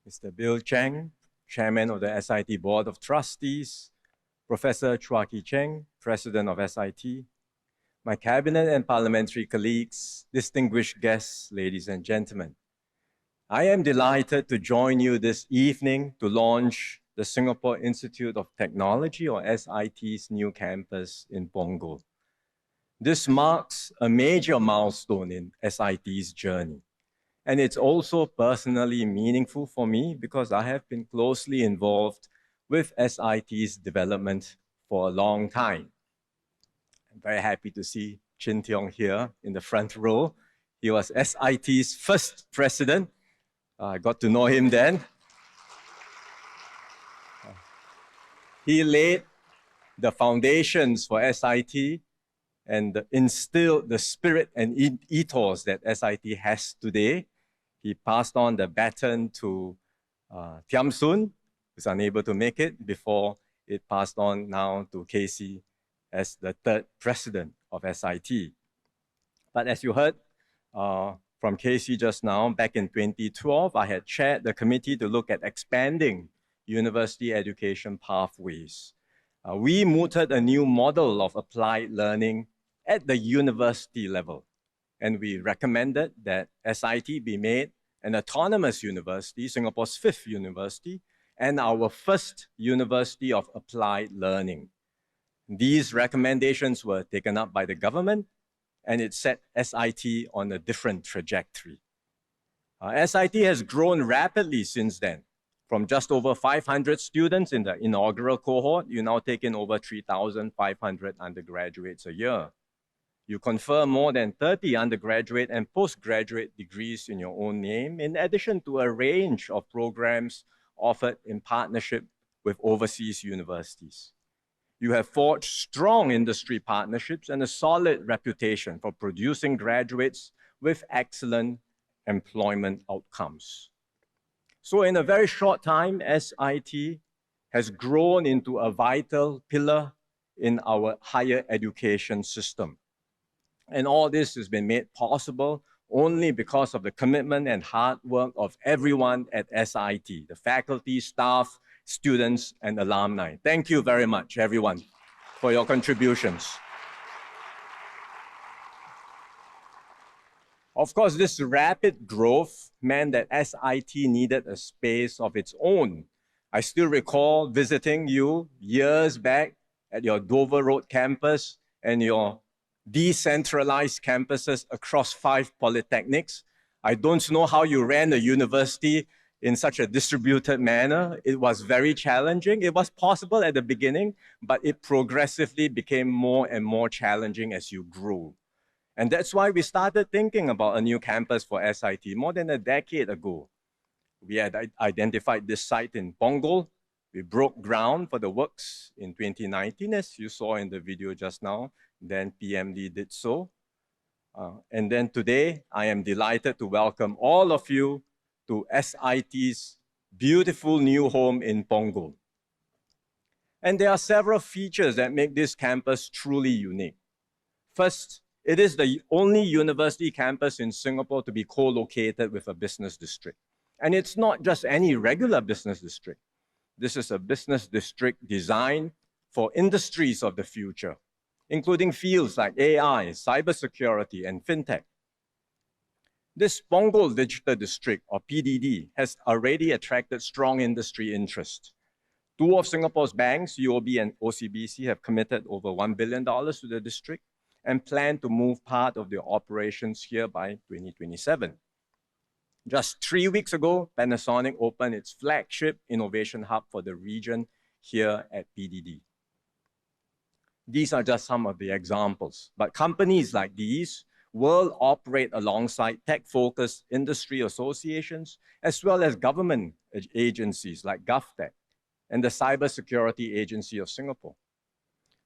Mr. Bill Cheng, Chairman of the SIT Board of Trustees, Professor Chua Ki Cheng, President of SIT, my cabinet and parliamentary colleagues, distinguished guests, ladies and gentlemen. I am delighted to join you this evening to launch the Singapore Institute of Technology, or SIT's new campus in Punggol. This marks a major milestone in SIT's journey. And it's also personally meaningful for me because I have been closely involved with SIT's development for a long time. I'm very happy to see Chin Tiong here in the front row. He was SIT's first president. I got to know him then. He laid the foundations for SIT and instilled the spirit and ethos that SIT has today. He passed on the baton to Thiam Soon, who's unable to make it, before it passed on now to Casey as the third president of SIT. But as you heard from Casey just now, back in 2012, I had chaired the committee to look at expanding university education pathways. We mooted a new model of applied learning at the university level, and we recommended that SIT be made an autonomous university, Singapore's fifth university, and our first university of applied learning. These recommendations were taken up by the government, and it set SIT on a different trajectory. SIT has grown rapidly since then. From just over 500 students in the inaugural cohort, you now take in over 3,500 undergraduates a year. You confer more than 30 undergraduate and postgraduate degrees in your own name, in addition to a range of programs offered in partnership with overseas universities. You have forged strong industry partnerships and a solid reputation for producing graduates with excellent employment outcomes. So in a very short time, SIT has grown into a vital pillar in our higher education system. And all this has been made possible only because of the commitment and hard work of everyone at SIT, the faculty, staff, students, and alumni. Thank you very much, everyone, for your contributions. Of course, this rapid growth meant that SIT needed a space of its own. I still recall visiting you years back at your Dover Road campus and your decentralized campuses across 5 polytechnics. I don't know how you ran a university in such a distributed manner. It was very challenging. It was possible at the beginning, but it progressively became more and more challenging as you grew. And that's why we started thinking about a new campus for SIT more than a decade ago. We had identified this site in Punggol. We broke ground for the works in 2019, as you saw in the video just now. Then PMD did so. And then today, I am delighted to welcome all of you to SIT's beautiful new home in Punggol. And there are several features that make this campus truly unique. First, it is the only university campus in Singapore to be co-located with a business district. And it's not just any regular business district. This is a business district designed for industries of the future, including fields like AI, cybersecurity, and fintech. This Punggol Digital District, or PDD, has already attracted strong industry interest. 2 of Singapore's banks, UOB and OCBC, have committed over $1 billion to the district and plan to move part of their operations here by 2027. Just 3 weeks ago, Panasonic opened its flagship innovation hub for the region here at PDD. These are just some of the examples, but companies like these will operate alongside tech-focused industry associations, as well as government agencies like GovTech and the Cybersecurity Agency of Singapore.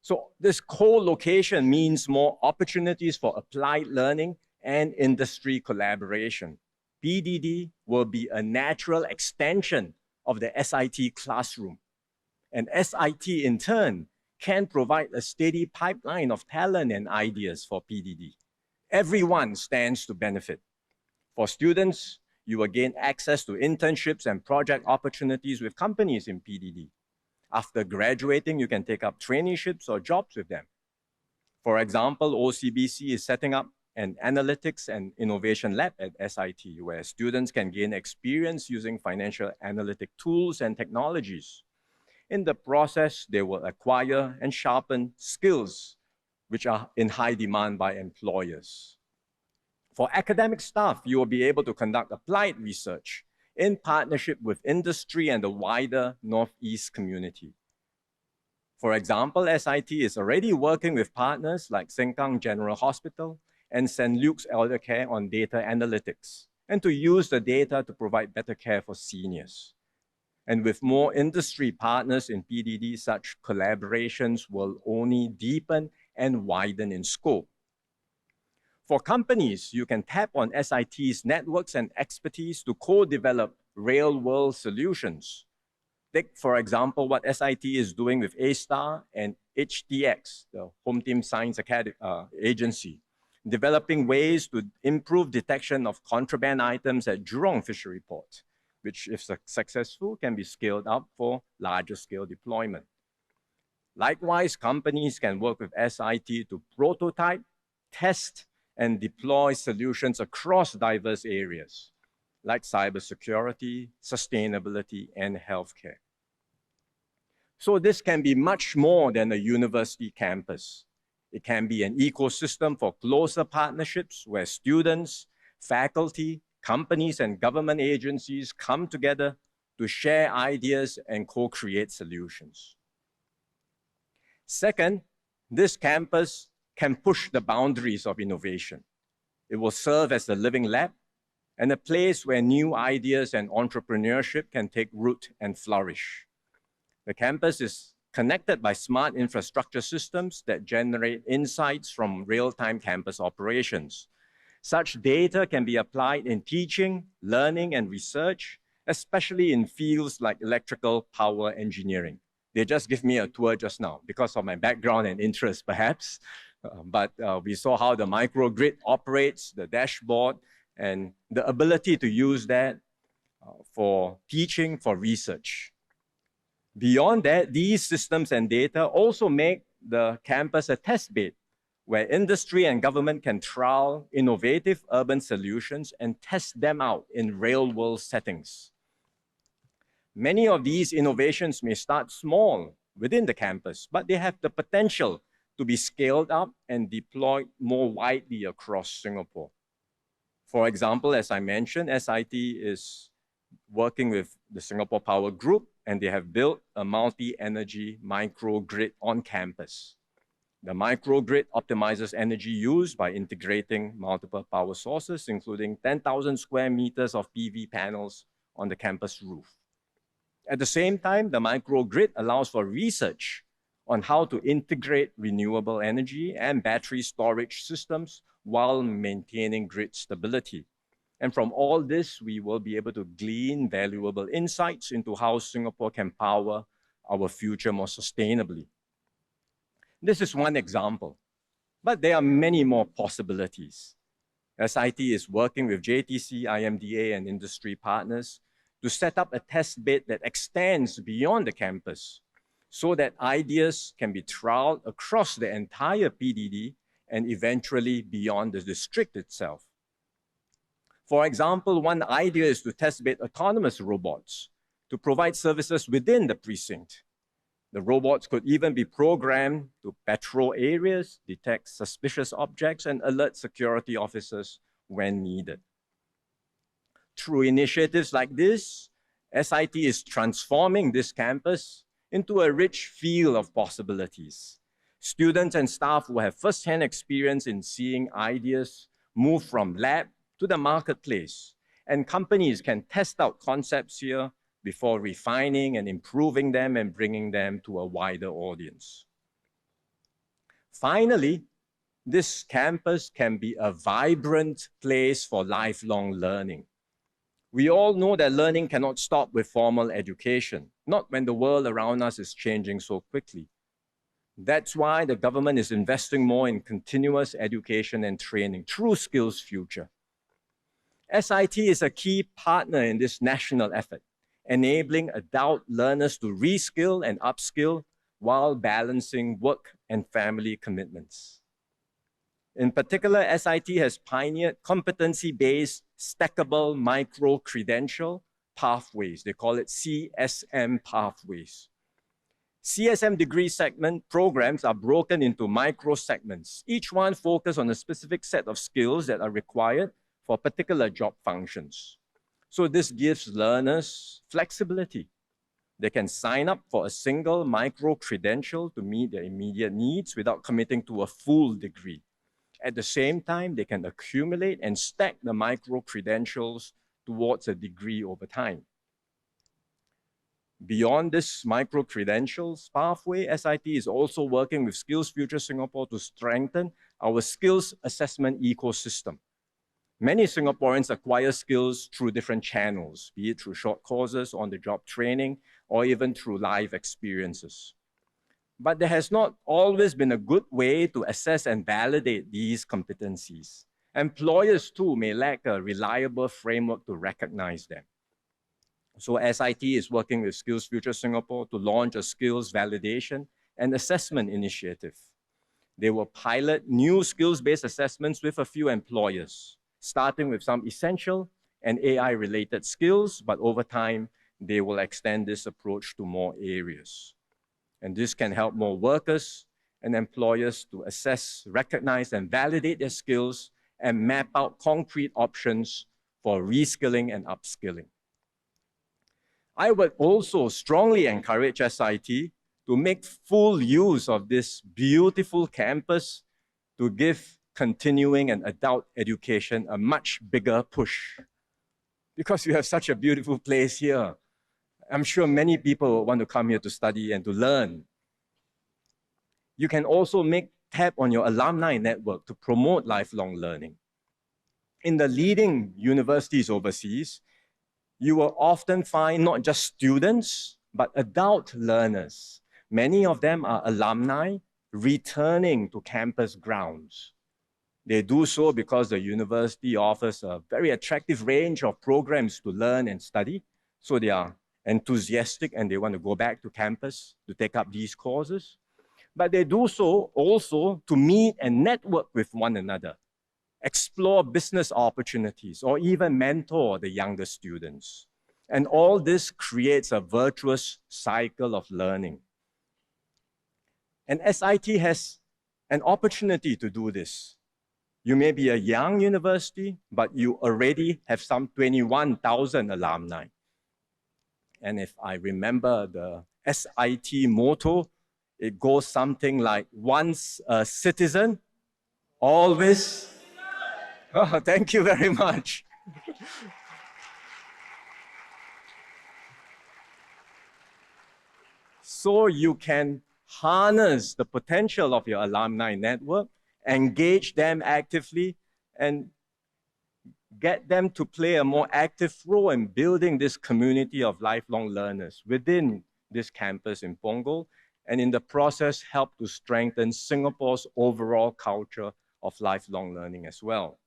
So this co-location means more opportunities for applied learning and industry collaboration. PDD will be a natural extension of the SIT classroom. And SIT, in turn, can provide a steady pipeline of talent and ideas for PDD. Everyone stands to benefit. For students, you will gain access to internships and project opportunities with companies in PDD. After graduating, you can take up traineeships or jobs with them. For example, OCBC is setting up an analytics and innovation lab at SIT, where students can gain experience using financial analytic tools and technologies. In the process, they will acquire and sharpen skills which are in high demand by employers. For academic staff, you will be able to conduct applied research in partnership with industry and the wider Northeast community. For example, SIT is already working with partners like Sengkang General Hospital and St. Luke's Elder Care on data analytics, and to use the data to provide better care for seniors. And with more industry partners in PDD, such collaborations will only deepen and widen in scope. For companies, you can tap on SIT's networks and expertise to co-develop real-world solutions. Take, for example, what SIT is doing with A-Star and HTX, the Home Team Science Agency, developing ways to improve detection of contraband items at Jurong Fishery Port, which, if successful, can be scaled up for larger scale deployment. Likewise, companies can work with SIT to prototype, test, and deploy solutions across diverse areas, like cybersecurity, sustainability, and healthcare. So this can be much more than a university campus. It can be an ecosystem for closer partnerships where students, faculty, companies, and government agencies come together to share ideas and co-create solutions. Second, this campus can push the boundaries of innovation. It will serve as a living lab and a place where new ideas and entrepreneurship can take root and flourish. The campus is connected by smart infrastructure systems that generate insights from real-time campus operations. Such data can be applied in teaching, learning, and research, especially in fields like electrical power engineering. They just gave me a tour just now because of my background and interest, perhaps. But we saw how the microgrid operates, the dashboard, and the ability to use that for teaching, for research. Beyond that, these systems and data also make the campus a test bed where industry and government can trial innovative urban solutions and test them out in real-world settings. Many of these innovations may start small within the campus, but they have the potential to be scaled up and deployed more widely across Singapore. For example, as I mentioned, SIT is working with the Singapore Power Group, and they have built a multi-energy microgrid on campus. The microgrid optimizes energy use by integrating multiple power sources, including 10,000 square meters of PV panels on the campus roof. At the same time, the microgrid allows for research on how to integrate renewable energy and battery storage systems while maintaining grid stability. And from all this, we will be able to glean valuable insights into how Singapore can power our future more sustainably. This is one example, but there are many more possibilities. SIT is working with JTC, IMDA, and industry partners to set up a test bed that extends beyond the campus so that ideas can be trialed across the entire PDD and eventually beyond the district itself. For example, one idea is to test bed autonomous robots to provide services within the precinct. The robots could even be programmed to patrol areas, detect suspicious objects, and alert security officers when needed. Through initiatives like this, SIT is transforming this campus into a rich field of possibilities. Students and staff will have first-hand experience in seeing ideas move from lab to the marketplace, and companies can test out concepts here before refining and improving them and bringing them to a wider audience. Finally, this campus can be a vibrant place for lifelong learning. We all know that learning cannot stop with formal education, not when the world around us is changing so quickly. That's why the government is investing more in continuous education and training through Skills Future. SIT is a key partner in this national effort, enabling adult learners to reskill and upskill while balancing work and family commitments. In particular, SIT has pioneered competency-based stackable micro-credential pathways. They call it CSM pathways. CSM degree segment programs are broken into micro segments. Each one focuses on a specific set of skills that are required for particular job functions. So this gives learners flexibility. They can sign up for a single micro credential to meet their immediate needs without committing to a full degree. At the same time, they can accumulate and stack the micro credentials towards a degree over time. Beyond this micro-credentials pathway, SIT is also working with Skills Future Singapore to strengthen our skills assessment ecosystem. Many Singaporeans acquire skills through different channels, be it through short courses, on-the-job training, or even through live experiences. But there has not always been a good way to assess and validate these competencies. Employers too may lack a reliable framework to recognize them. So SIT is working with Skills Future Singapore to launch a skills validation and assessment initiative. They will pilot new skills-based assessments with a few employers, starting with some essential and AI-related skills, but over time, they will extend this approach to more areas. And this can help more workers and employers to assess, recognize, and validate their skills and map out concrete options for reskilling and upskilling. I would also strongly encourage SIT to make full use of this beautiful campus to give continuing and adult education a much bigger push. Because you have such a beautiful place here, I'm sure many people want to come here to study and to learn. You can also tap on your alumni network to promote lifelong learning. In the leading universities overseas, you will often find not just students, but adult learners. Many of them are alumni returning to campus grounds. They do so because the university offers a very attractive range of programs to learn and study. So they are enthusiastic and they want to go back to campus to take up these courses. But they do so also to meet and network with one another, explore business opportunities, or even mentor the younger students. And all this creates a virtuous cycle of learning. And SIT has an opportunity to do this. You may be a young university, but you already have some 21,000 alumni. And if I remember the SIT motto, it goes something like, once a citizen, always. Oh, thank you very much. So you can harness the potential of your alumni network, engage them actively, and get them to play a more active role in building this community of lifelong learners within this campus in Punggol, and in the process help to strengthen Singapore's overall culture of lifelong learning as well.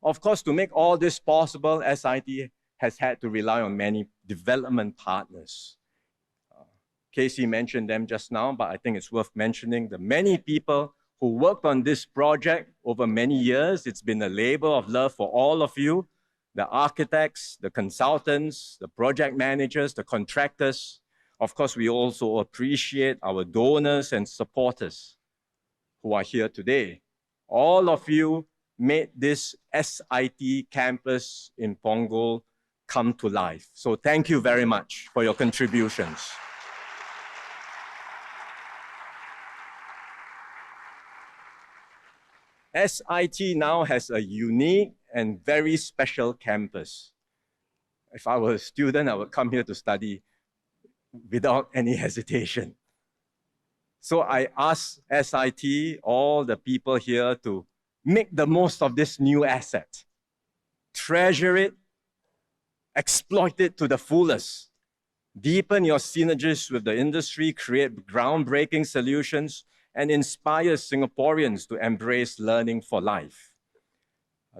Of course, to make all this possible, SIT has had to rely on many development partners. Casey mentioned them just now, but I think it's worth mentioning the many people who worked on this project over many years. It's been a labor of love for all of you, the architects, the consultants, the project managers, the contractors. Of course, we also appreciate our donors and supporters who are here today. All of you made this SIT campus in Punggol come to life. So thank you very much for your contributions. SIT now has a unique and very special campus. If I were a student, I would come here to study without any hesitation. So I ask SIT, all the people here, to make the most of this new asset. Treasure it, exploit it to the fullest. Deepen your synergies with the industry, create groundbreaking solutions, and inspire Singaporeans to embrace learning for life.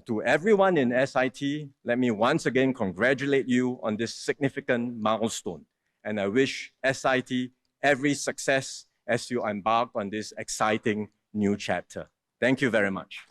To everyone in SIT, let me once again congratulate you on this significant milestone. And I wish SIT every success as you embark on this exciting new chapter. Thank you very much.